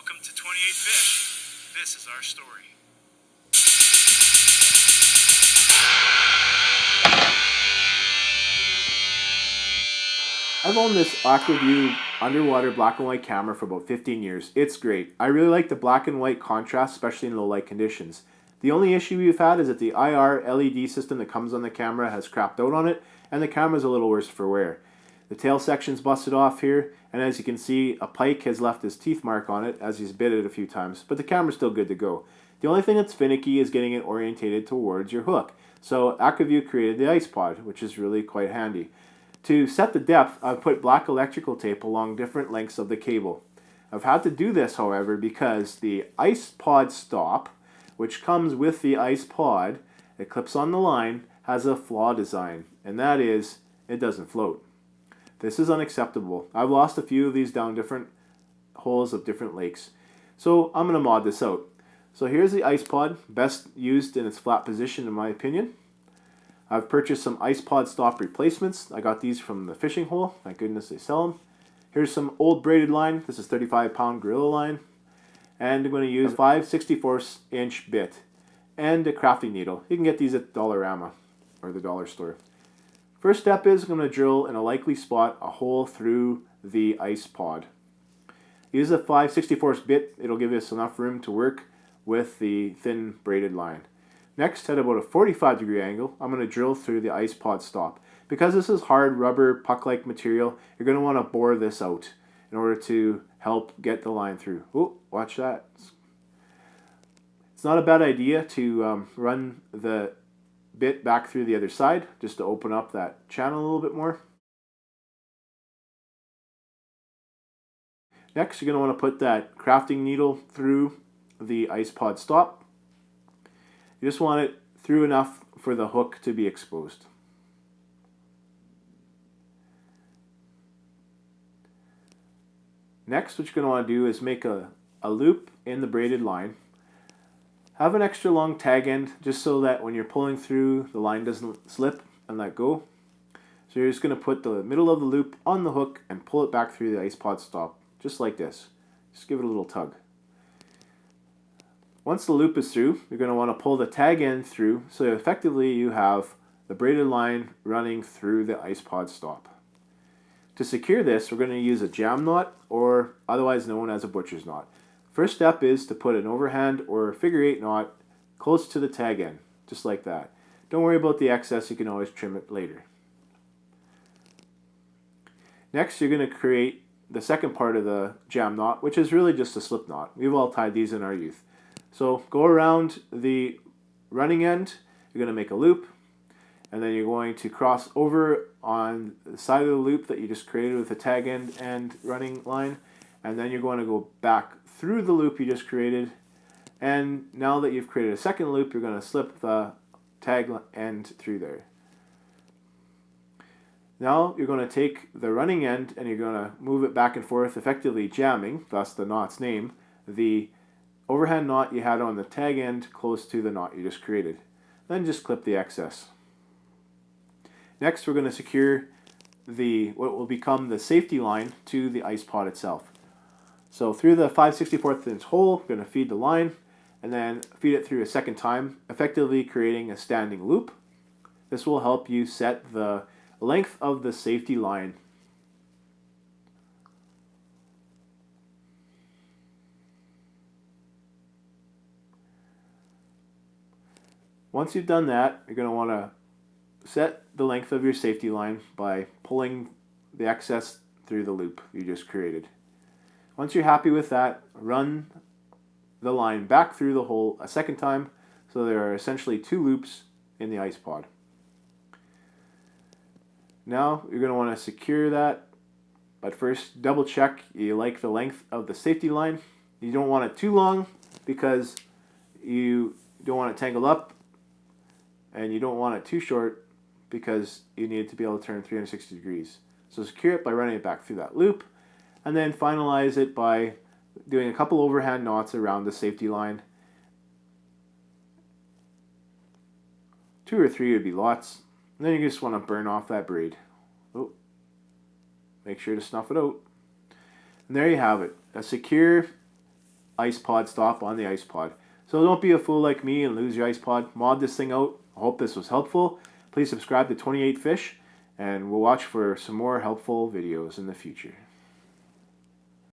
Welcome to 28 Fish. This is our story. I've owned this AquaView underwater black and white camera for about 15 years. It's great. I really like the black and white contrast, especially in low light conditions. The only issue we've had is that the IR LED system that comes on the camera has crapped out on it, and the camera's a little worse for wear. The tail section's busted off here, and as you can see, a pike has left his teeth mark on it as he's bit it a few times, but the camera's still good to go. The only thing that's finicky is getting it orientated towards your hook. So AquaView created the ice pod, which is really quite handy. To set the depth, I've put black electrical tape along different lengths of the cable. I've had to do this, however, because the ice pod stop, which comes with the ice pod, it clips on the line, has a flaw design, and that is, it doesn't float. This is unacceptable. I've lost a few of these down different holes of different lakes. So I'm going to mod this out. So here's the ice pod, best used in its flat position in my opinion. I've purchased some ice pod stop replacements. I got these from the fishing hole. Thank goodness they sell them. Here's some old braided line. This is 35-pound Gorilla line. And I'm going to use a 5/64 inch bit and a crafting needle. You can get these at Dollarama or the dollar store. First step is I'm going to drill in a likely spot a hole through the ice pod. Use a 5/64 bit. It'll give us enough room to work with the thin braided line. Next, at about a 45-degree angle, I'm going to drill through the ice pod stop. Because this is hard rubber puck-like material, you're going to want to bore this out in order to help get the line through. Oh, watch that. It's not a bad idea to run the bit back through the other side just to open up that channel a little bit more. Next, you're going to want to put that crafting needle through the ice pod stop. You just want it through enough for the hook to be exposed. Next, what you're going to want to do is make a loop in the braided line. Have an extra long tag end just so that when you're pulling through, the line doesn't slip and let go. So you're just going to put the middle of the loop on the hook and pull it back through the ice pod stop, just like this. Just give it a little tug. Once the loop is through, you're going to want to pull the tag end through so effectively you have the braided line running through the ice pod stop. To secure this, we're going to use a jam knot, or otherwise known as a butcher's knot. First step is to put an overhand or figure 8 knot close to the tag end, just like that. Don't worry about the excess, you can always trim it later. Next, you're going to create the second part of the jam knot, which is really just a slip knot. We've all tied these in our youth. So go around the running end, you're going to make a loop, and then you're going to cross over on the side of the loop that you just created with the tag end and running line, and then you're going to go back through the loop you just created, and now that you've created a second loop, you're going to slip the tag end through there. Now you're going to take the running end and you're going to move it back and forth, effectively jamming, thus the knot's name, the overhand knot you had on the tag end close to the knot you just created. Then just clip the excess. Next, we're going to secure what will become the safety line to the ice pod itself. So through the 5/64 inch hole, we're going to feed the line and then feed it through a second time, effectively creating a standing loop. This will help you set the length of the safety line. Once you've done that, you're going to want to set the length of your safety line by pulling the excess through the loop you just created. Once you're happy with that, run the line back through the hole a second time, so there are essentially 2 loops in the ice pod. Now you're going to want to secure that, but first double check you like the length of the safety line. You don't want it too long because you don't want it tangled up, and you don't want it too short because you need it to be able to turn 360 degrees. So secure it by running it back through that loop, and then finalize it by doing a couple overhand knots around the safety line. 2 or 3 would be lots. And then you just want to burn off that braid. Oh, make sure to snuff it out. And there you have it, a secure ice pod stop on the ice pod. So don't be a fool like me and lose your ice pod. Mod this thing out. I hope this was helpful. Please subscribe to 28 Fish, and we'll watch for some more helpful videos in the future.